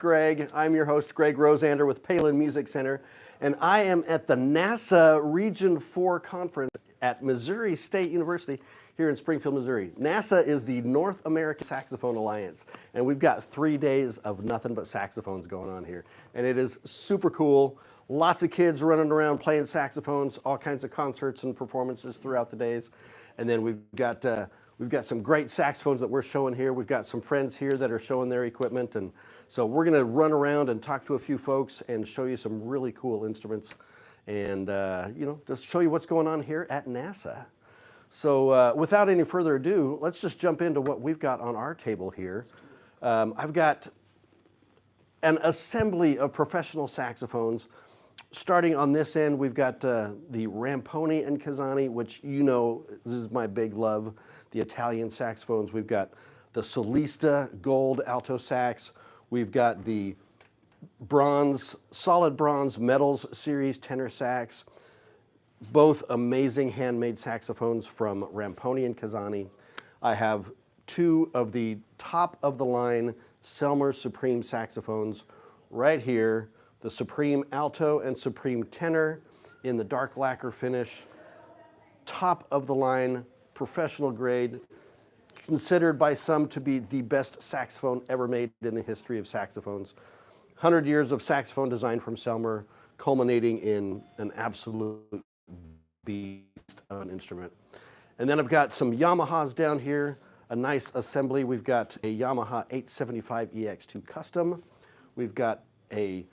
Greg. I'm your host, Greg Rosander with Palin Music Center, and I am at the NASA Region 4 Conference at Missouri State University here in Springfield, Missouri. NASA is the North American Saxophone Alliance, and we've got 3 days of nothing but saxophones going on here, and it is super cool. Lots of kids running around playing saxophones, all kinds of concerts and performances throughout the days, and then we've got some great saxophones that we're showing here. We've got some friends here that are showing their equipment, and so we're going to run around and talk to a few folks and show you some really cool instruments, and just show you what's going on here at NASA. So without any further ado, let's just jump into what we've got on our table here. I've got an assembly of professional saxophones. Starting on this end, we've got the Ramponi and Casani, which this is my big love, the Italian saxophones. We've got the Solista Gold Alto Sax. We've got the solid bronze Metals Series tenor sax. Both amazing handmade saxophones from Ramponi and Casani. I have two of the top of the line Selmer Supreme saxophones right here. The Supreme Alto and Supreme Tenor in the dark lacquer finish. Top of the line, professional grade, considered by some to be the best saxophone ever made in the history of saxophones. 100 years of saxophone design from Selmer, culminating in an absolute beast of an instrument. And then I've got some Yamahas down here, a nice assembly. We've got a Yamaha 875 EX2 Custom. We've got a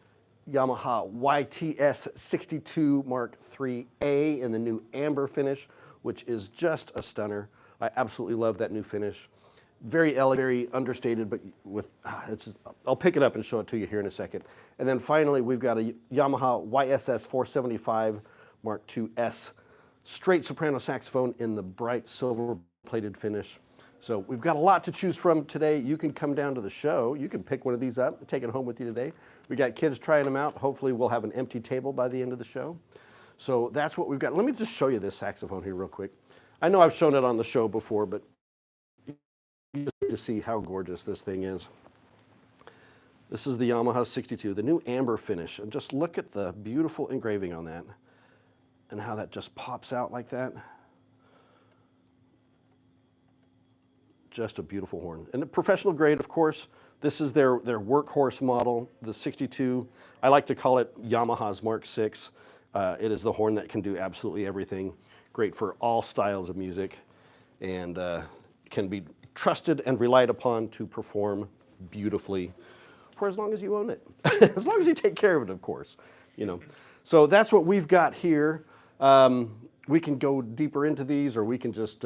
Yamaha YTS 62 Mark IIIA in the new amber finish, which is just a stunner. I absolutely love that new finish. Very elegant, very understated, but I'll pick it up and show it to you here in a second. And then finally, we've got a Yamaha YSS 475 Mark IIS straight soprano saxophone in the bright silver plated finish. So we've got a lot to choose from today. You can come down to the show. You can pick one of these up and take it home with you today. We got kids trying them out. Hopefully we'll have an empty table by the end of the show. So that's what we've got. Let me just show you this saxophone here real quick. I know I've shown it on the show before, but you just need to see how gorgeous this thing is. This is the Yamaha 62, the new amber finish. And just look at the beautiful engraving on that and how that just pops out like that. Just a beautiful horn. And the professional grade, of course, this is their workhorse model, the 62. I like to call it Yamaha's Mark VI. It is the horn that can do absolutely everything. Great for all styles of music, and can be trusted and relied upon to perform beautifully for as long as you own it. As long as you take care of it, of course. So that's what we've got here. We can go deeper into these, or we can just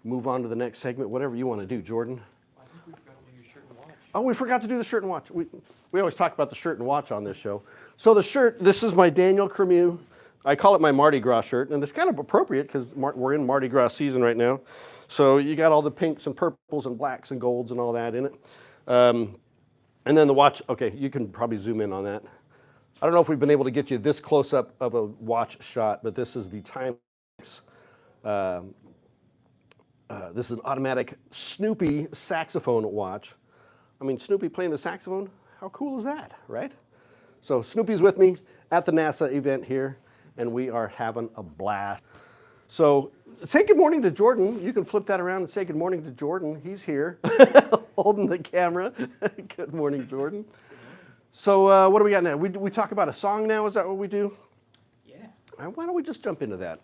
move on to the next segment, whatever you want to do, Jordan. I think we forgot to do your shirt and watch. Oh, we forgot to do the shirt and watch. We always talk about the shirt and watch on this show. So the shirt, this is my Daniel Cremieux. I call it my Mardi Gras shirt, and it's kind of appropriate because we're in Mardi Gras season right now. So you got all the pinks and purples and blacks and golds and all that in it. And then the watch, okay, you can probably zoom in on that. I don't know if we've been able to get you this close up of a watch shot, but this is the Timex. This is an automatic Snoopy saxophone watch. I mean, Snoopy playing the saxophone, how cool is that, right? So Snoopy's with me at the NASA event here, and we are having a blast. So say good morning to Jordan. You can flip that around and say good morning to Jordan. He's here holding the camera. Good morning, Jordan. So what do we got now? We talk about a song now, is that what we do? Yeah. Why don't we just jump into that?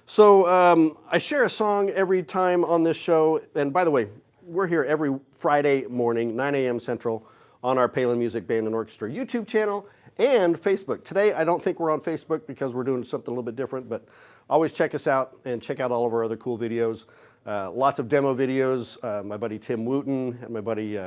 So I share a song every time on this show, and by the way, we're here every Friday morning, 9 a.m. Central, on our Palin Music Band and Orchestra YouTube channel and Facebook. Today, I don't think we're on Facebook because we're doing something a little bit different, but always check us out and check out all of our other cool videos. Lots of demo videos. My buddy Tim Wooten and my buddy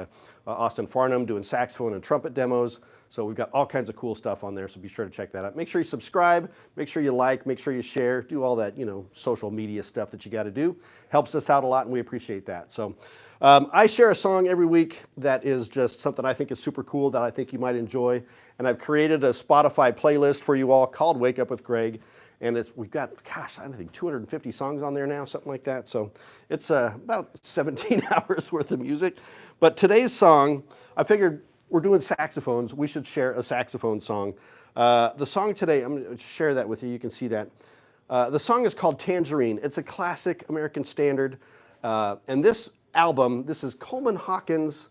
Austin Farnham doing saxophone and trumpet demos. So we've got all kinds of cool stuff on there, so be sure to check that out. Make sure you subscribe, make sure you like, make sure you share, do all that, social media stuff that you got to do. Helps us out a lot, and we appreciate that. So I share a song every week that is just something I think is super cool that I think you might enjoy. And I've created a Spotify playlist for you all called Wake Up with Greg. And we've got, gosh, I think 250 songs on there now, something like that. So it's about 17 hours worth of music. But today's song, I figured we're doing saxophones, we should share a saxophone song. The song today, I'm going to share that with you. You can see that. The song is called Tangerine. It's a classic American standard. And this album, this is Coleman Hawkins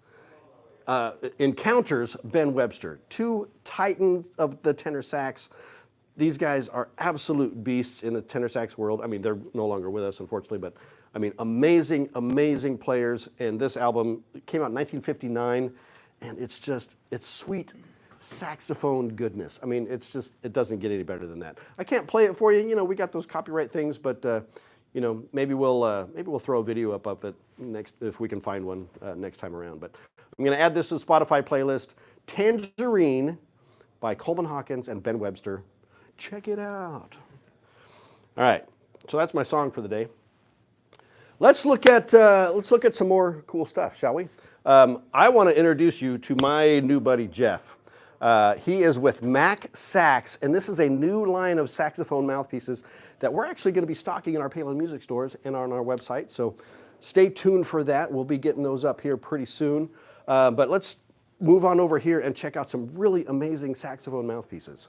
encounters Ben Webster, two titans of the tenor sax. These guys are absolute beasts in the tenor sax world. I mean, they're no longer with us, unfortunately, but I mean, amazing, amazing players. And this album came out in 1959, and it's sweet saxophone goodness. I mean, it doesn't get any better than that. I can't play it for you. You know, we got those copyright things, but you know, maybe we'll throw a video up of it next if we can find one next time around. But I'm going to add this to the Spotify playlist. Tangerine by Coleman Hawkins and Ben Webster. Check it out. All right, so that's my song for the day. Let's look at some more cool stuff, shall we? I want to introduce you to my new buddy Jeff. He is with Mac Sax, and this is a new line of saxophone mouthpieces that we're actually going to be stocking in our Palin Music stores and on our website. So stay tuned for that. We'll be getting those up here pretty soon. But let's move on over here and check out some really amazing saxophone mouthpieces.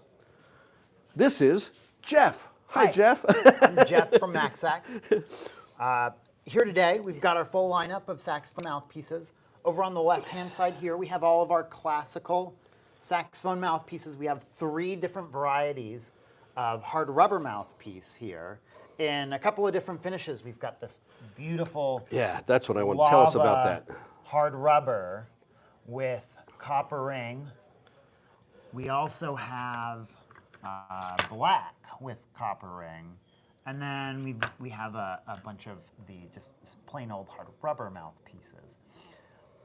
This is Jeff. Hi, Jeff. I'm Jeff from Mac Sax. Here today, we've got our full lineup of saxophone mouthpieces. Over on the left-hand side here, we have all of our classical saxophone mouthpieces. We have 3 different varieties of hard rubber mouthpiece here in a couple of different finishes. We've got this beautiful that's what I want. Tell us about that. Hard rubber with copper ring. We also have black with copper ring. And then we have a bunch of the just plain old hard rubber mouthpieces.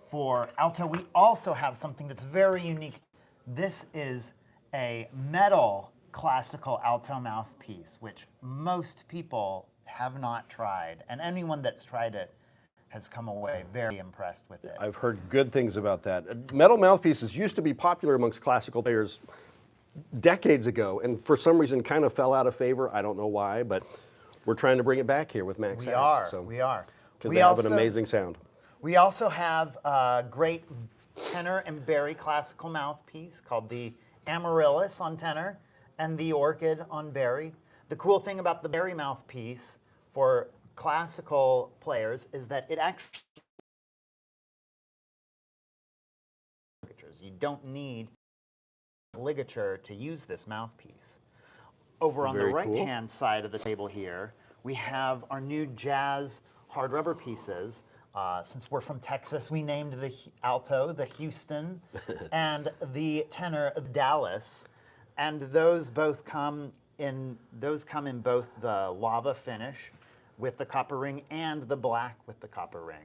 For alto, we also have something that's very unique. This is a metal classical alto mouthpiece, which most people have not tried. And anyone that's tried it has come away very impressed with it. I've heard good things about that. Metal mouthpieces used to be popular amongst classical players decades ago, and for some reason kind of fell out of favor. I don't know why, but we're trying to bring it back here with Mac Sax. We are. Because they have an amazing sound. We also have a great tenor and Barry classical mouthpiece called the Amaryllis on tenor and the Orchid on Barry. The cool thing about the Barry mouthpiece for classical players is that it actually you don't need ligature to use this mouthpiece. Over on the right-hand side of the table here, we have our new jazz hard rubber pieces. Since we're from Texas, we named the alto the Houston and the tenor Dallas, and those come in both the lava finish with the copper ring and the black with the copper ring.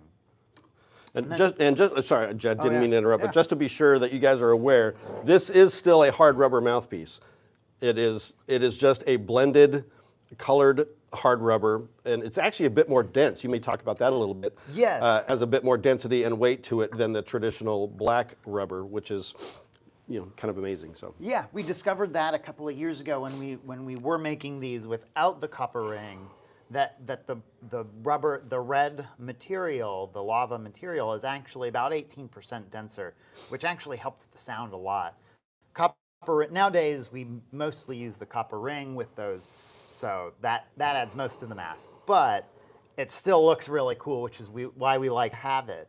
Sorry, Jed, didn't mean to interrupt, but just to be sure that you guys are aware, this is still a hard rubber mouthpiece. It is just a blended, colored hard rubber, and it's actually a bit more dense. You may talk about that a little bit. Yes. Has a bit more density and weight to it than the traditional black rubber, which is, kind of amazing. So. Yeah, we discovered that a couple of years ago when we were making these without the copper ring. That the rubber, the red material, the lava material, is actually about 18% denser, which actually helps the sound a lot. Nowadays, we mostly use the copper ring with those, so that adds most of the mass. But it still looks really cool, which is why we like to have it.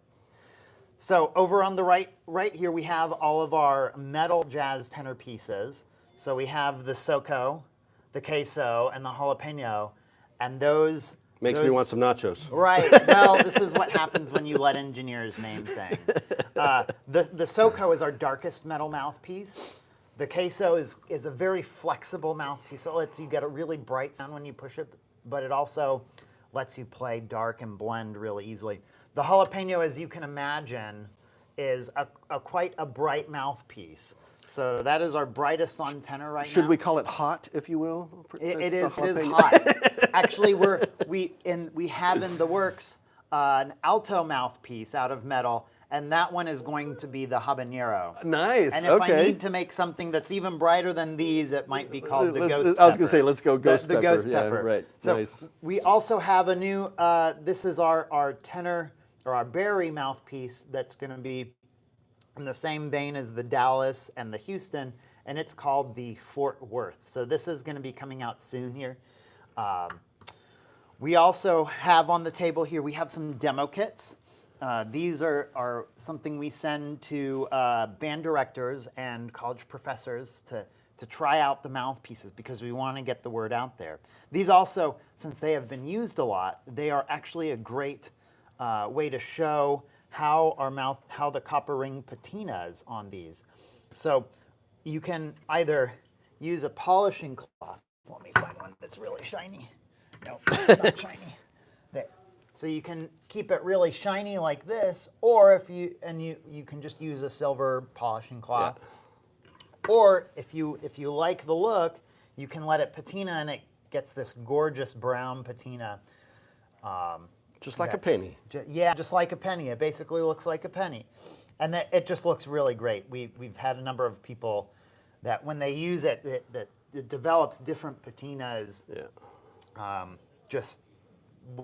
So over on the right here, we have all of our metal jazz tenor pieces. So we have the Soco, the Queso, and the Jalapeno. And those makes me want some nachos. Right. Well, this is what happens when you let engineers name things. The Soco is our darkest metal mouthpiece. The Queso is a very flexible mouthpiece. It lets you get a really bright sound when you push it, but it also lets you play dark and blend really easily. The Jalapeno, as you can imagine, is quite a bright mouthpiece. So that is our brightest on tenor right now. Should we call it hot, if you will? It is hot. Actually, we have in the works an alto mouthpiece out of metal, and that one is going to be the habanero. Nice. And if I need to make something that's even brighter than these, it might be called the ghost pepper. I was going to say, let's go ghost pepper. The ghost pepper. Yeah, right. So nice. We also have a new. This is our tenor or our Barry mouthpiece that's going to be in the same vein as the Dallas and the Houston, and it's called the Fort Worth. So this is going to be coming out soon here. We also have on the table here, we have some demo kits. These are something we send to band directors and college professors to try out the mouthpieces because we want to get the word out there. These also, since they have been used a lot, they are actually a great way to show how the copper ring patinas on these. So you can either use a polishing cloth. Let me find one that's really shiny. No, it's not shiny. There. So you can keep it really shiny like this, or if you can just use a silver polishing cloth. Yeah. Or if you like the look, you can let it patina and it gets this gorgeous brown patina. Just like a penny. Yeah, just like a penny. It basically looks like a penny. And it just looks really great. We've had a number of people that when they use it, it develops different patinas. Yeah. Just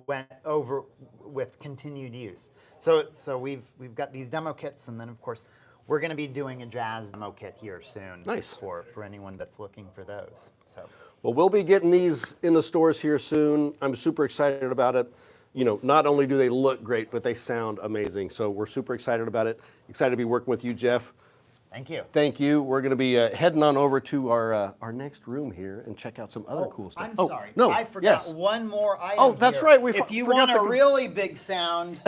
went over with continued use. So we've got these demo kits, and then of course we're going to be doing a jazz demo kit here soon. Nice. For anyone that's looking for those. So. Well, we'll be getting these in the stores here soon. I'm super excited about it. You know, not only do they look great, but they sound amazing. So we're super excited about it. Excited to be working with you, Jeff. Thank you. Thank you. We're going to be heading on over to our next room here and check out some other cool stuff. I'm sorry. No, I forgot yes. one more item. Oh, that's here. right. If you forgot want a really big sound,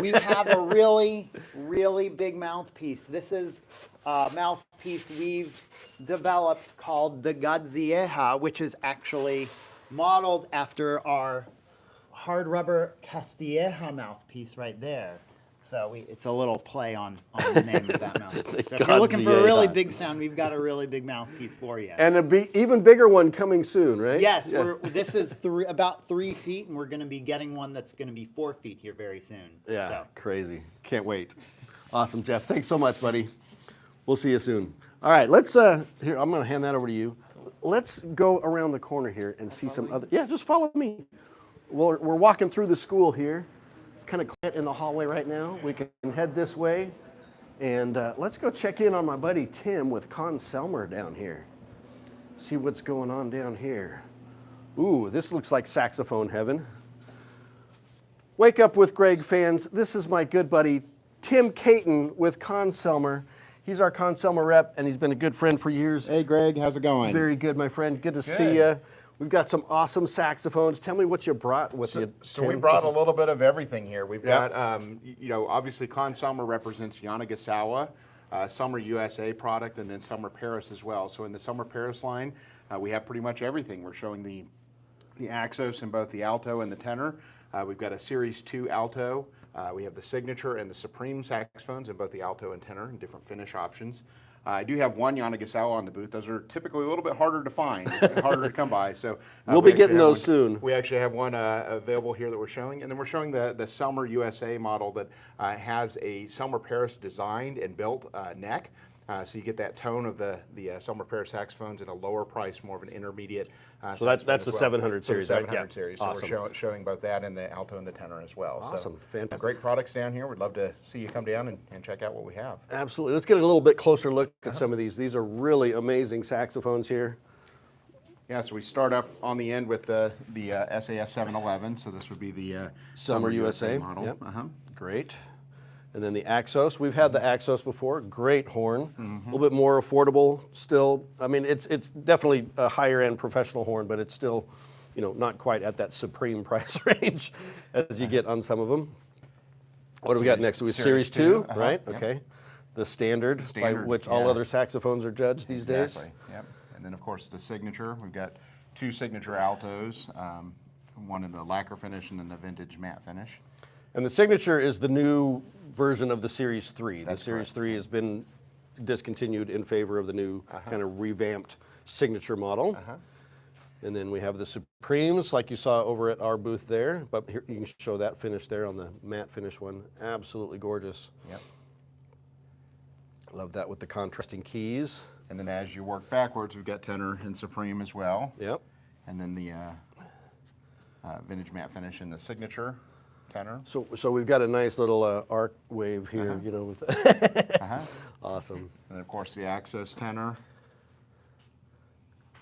we have a really, really big mouthpiece. This is a mouthpiece we've developed called the Gadzieja, which is actually modeled after our hard rubber Castilleja mouthpiece right there. So it's a little play on the name of that mouthpiece. So if you're looking for a really big sound, we've got a really big mouthpiece for you. And an even bigger one coming soon, right? Yes, yeah. This is about 3 feet, and we're going to be getting one that's going to be 4 feet here very soon. Yeah, so. Crazy. Can't wait. Awesome, Jeff. Thanks so much, buddy. We'll see you soon. All right, let's, here, I'm going to hand that over to you. Let's go around the corner here and see some other, yeah, just follow me. We're walking through the school here. It's kind of quiet in the hallway right now. We can head this way. And let's go check in on my buddy Tim with Con Selmer down here. See what's going on down here. Ooh, this looks like saxophone heaven. Wake up with Greg fans. This is my good buddy Tim Caton with Con Selmer. He's our Con Selmer rep, and he's been a good friend for years. Hey, Greg, how's it going? Very good, my friend. Good to see you. We've got some awesome saxophones. Tell me what you brought with you. So we brought a little bit of everything here. We've got, obviously Con Selmer represents Yanagisawa, Summer USA product, and then Summer Paris as well. So in the Summer Paris line, we have pretty much everything. We're showing the Axos in both the alto and the tenor. We've got a Series 2 alto. We have the Signature and the Supreme saxophones in both the alto and tenor and different finish options. I do have one Yanagisawa on the booth. Those are typically a little bit harder to find, harder to come by. So we'll be getting those soon. We actually have one available here that we're showing, and then we're showing the Summer USA model that has a Summer Paris designed and built neck. So you get that tone of the Summer Paris saxophones at a lower price, more of an intermediate. So that's the 700 series, so the right? 700 series. So Awesome. we're showing both that and the alto and the tenor as well. Awesome, fantastic. Great products down here. We'd love to see you come down and check out what we have. Absolutely. Let's get a little bit closer look at some of these. These are really amazing saxophones here. Yeah, so we start off on the end with the SAS 711. So this would be the Summer USA model. Yep. Great. And then the Axos. We've had the Axos before. Great horn. A little bit more affordable still. I mean, it's definitely a higher end professional horn, but it's still, not quite at that supreme price range as you get on some of them. What do we got next? We Series 2, right? Yep. Okay. The standard, by which all other saxophones are judged these days. Exactly. Yep. And then of course the Signature. We've got 2 Signature altos, one in the lacquer finish and then the vintage matte finish. And the Signature is the new version of the Series 3. That's the Series correct. 3 has been discontinued in favor of the new kind of revamped Signature model. And then we have the Supremes, like you saw over at our booth there. But here you can show that finish there on the matte finish one. Absolutely gorgeous. Yep. Love that with the contrasting keys. And then as you work backwards, we've got tenor and Supreme as well. Yep. And then the vintage matte finish in the Signature. tenor. So we've got a nice little arc wave here, you know. With Awesome. And of course the Axis tenor.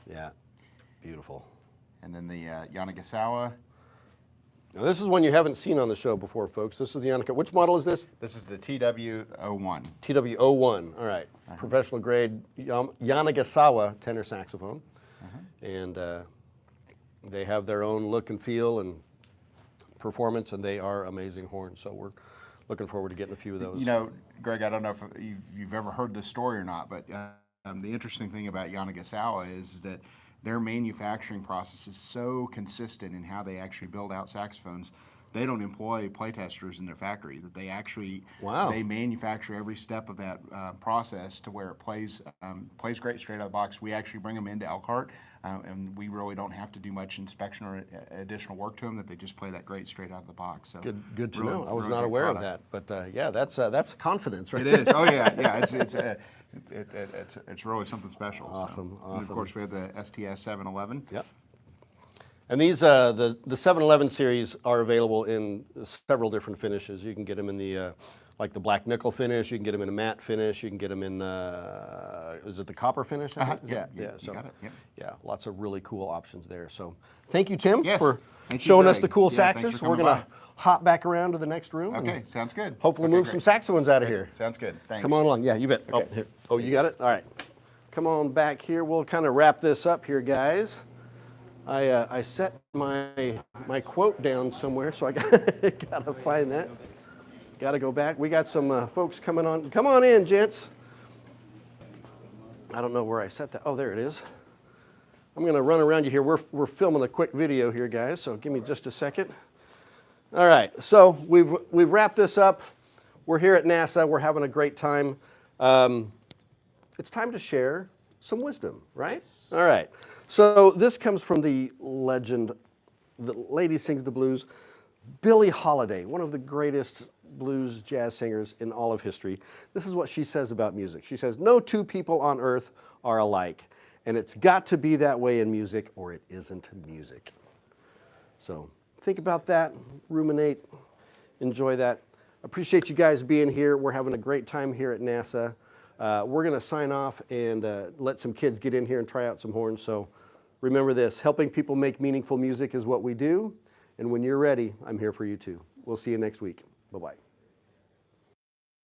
Yeah, beautiful. And then the Yanagisawa. Now this is one you haven't seen on the show before, folks. This is the Yanaka. Which model is this? This is the TW01. TW01. All right. Professional grade Yanagisawa tenor saxophone. And they have their own look and feel and performance, and they are amazing horns. So we're looking forward to getting a few of those. You know, Greg, I don't know if you've ever heard this story or not, but the interesting thing about Yanagisawa is that their manufacturing process is so consistent in how they actually build out saxophones. They don't employ playtesters in their factory. That they actually they manufacture every step of that process to where it plays great straight out of the box. We actually bring them into Elkhart, and we really don't have to do much inspection or additional work to them. That they just play that great straight out of the box. So good to really, know. I was really not good aware product. of that, but yeah, that's confidence, right? It is. Oh yeah, yeah. It's really something special. Awesome, So. And of course, we have the STS 711. Yep. And these, the 711 series are available in several different finishes. You can get them in the, like the black nickel finish. You can get them in a matte finish. You can get them in, is it the copper finish? I think? Yeah, yeah. you So, got it. Yep. yeah, lots of really cool options there. So, thank you, Tim, Yes. for Thank you, showing us Greg. the cool Yeah, thanks saxes. for We're coming gonna by. hop back around to the next room. Okay, and sounds good. hopefully Okay, move great. some saxophones out of here. Sounds good. Thanks. Come on along. Yeah, you bet. Oh, here. Oh, you got it? All right. Come on back here. We'll kind of wrap this up here, guys. I set my quote down somewhere, so I gotta find that. Gotta go back. We got some folks coming on. Come on in, gents. I don't know where I set that. Oh, there it is. I'm gonna run around you here. We're filming a quick video here, guys, so give me just a second. All right, so we've wrapped this up. We're here at NASA. We're having a great time. It's time to share some wisdom, right? All right. So this comes from the legend, the lady sings the blues, Billie Holiday, one of the greatest blues jazz singers in all of history. This is what she says about music. She says, "No two people on earth are alike, and it's got to be that way in music or it isn't music." So think about that, ruminate, enjoy that. Appreciate you guys being here. We're having a great time here at NASA. We're going to sign off and let some kids get in here and try out some horns. So remember this, helping people make meaningful music is what we do. And when you're ready, I'm here for you too. We'll see you next week. Bye-bye.